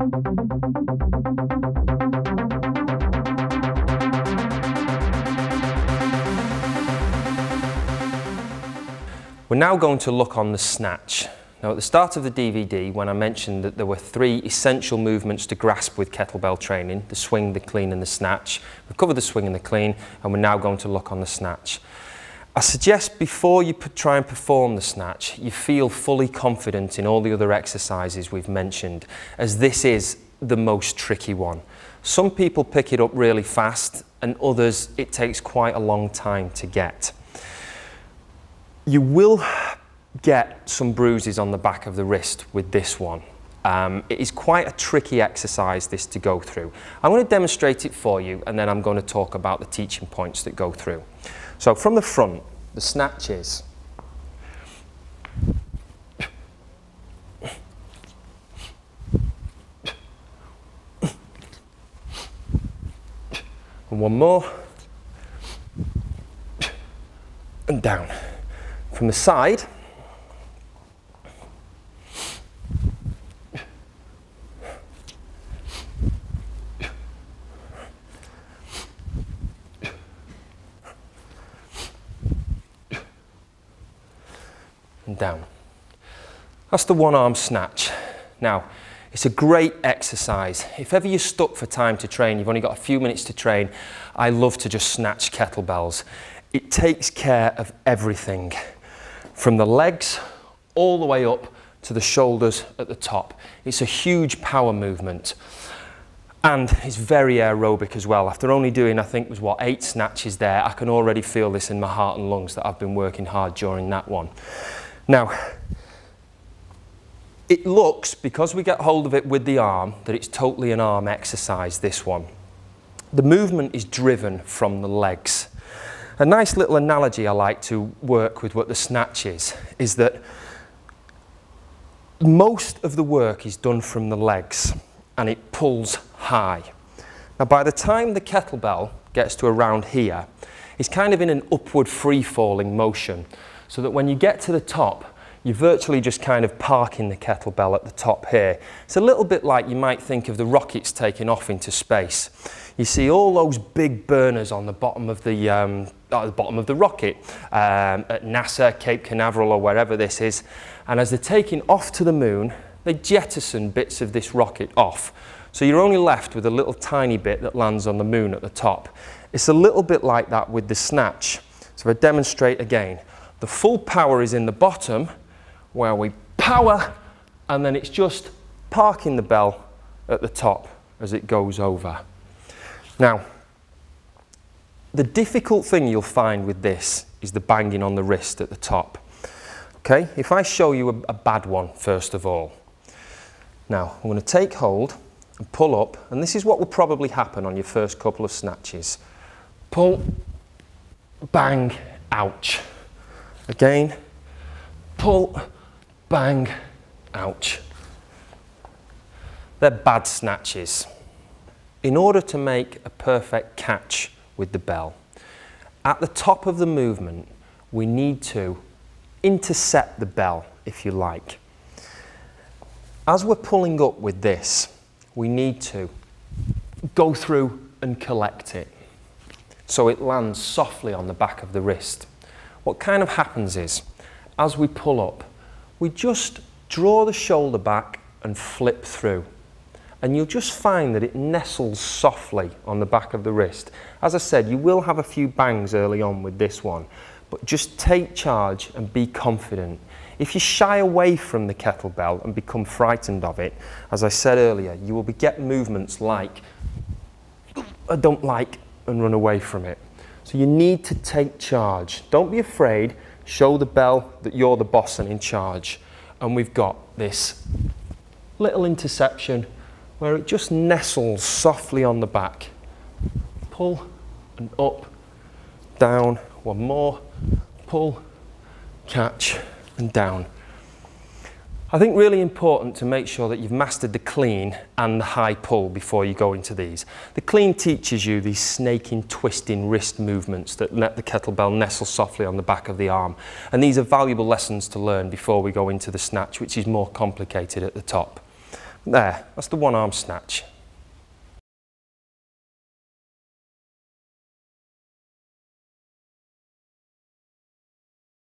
We're now going to look on the snatch. Now at the start of the DVD, when I mentioned that there were 3 essential movements to grasp with kettlebell training, the swing, the clean and the snatch, we've covered the swing and the clean, and we're now going to look on the snatch. I suggest before you try and perform the snatch, you feel fully confident in all the other exercises we've mentioned, as this is the most tricky one. Some people pick it up really fast, and others it takes quite a long time to get. You will get some bruises on the back of the wrist with this one. It is quite a tricky exercise, this, to go through. I'm going to demonstrate it for you, and then I'm going to talk about the teaching points that go through. So from the front, the snatch is and one more, and down. From the side, and down. That's the one-arm snatch. Now, it's a great exercise. If ever you're stuck for time to train, you've only got a few minutes to train, I love to just snatch kettlebells. It takes care of everything, from the legs all the way up to the shoulders at the top. It's a huge power movement, and it's very aerobic as well. After only doing, I think it was what, 8 snatches there, I can already feel this in my heart and lungs that I've been working hard during that one. Now, it looks, because we get hold of it with the arm, that it's totally an arm exercise, this one. The movement is driven from the legs. A nice little analogy I like to work with what the snatch is that most of the work is done from the legs, and it pulls high. Now by the time the kettlebell gets to around here, it's kind of in an upward free-falling motion, so that when you get to the top, you're virtually just kind of parking the kettlebell at the top here. It's a little bit like you might think of the rockets taking off into space. You see all those big burners on the bottom of the rocket at NASA, Cape Canaveral, or wherever this is, and as they're taking off to the moon, they jettison bits of this rocket off. So you're only left with a little tiny bit that lands on the moon at the top. It's a little bit like that with the snatch. So if I demonstrate again, the full power is in the bottom, where we power, and then it's just parking the bell at the top as it goes over. Now, the difficult thing you'll find with this is the banging on the wrist at the top. Okay, if I show you a bad one first of all. Now, I'm going to take hold and pull up, and this is what will probably happen on your first couple of snatches. Pull, bang, ouch. Again, pull, bang, ouch. They're bad snatches. In order to make a perfect catch with the bell, at the top of the movement, we need to intercept the bell, if you like. As we're pulling up with this, we need to go through and collect it, so it lands softly on the back of the wrist. What kind of happens is, as we pull up, we just draw the shoulder back and flip through. And you'll just find that it nestles softly on the back of the wrist. As I said, you will have a few bangs early on with this one, but just take charge and be confident. If you shy away from the kettlebell and become frightened of it, as I said earlier, you will get movements like, I don't like, and run away from it. So you need to take charge. Don't be afraid. Show the bell that you're the boss and in charge. And we've got this little interception where it just nestles softly on the back. Pull and up, down, one more, pull, catch and down. I think really important to make sure that you've mastered the clean and the high pull before you go into these. The clean teaches you these snaking, twisting wrist movements that let the kettlebell nestle softly on the back of the arm. And these are valuable lessons to learn before we go into the snatch, which is more complicated at the top. There, that's the one arm snatch.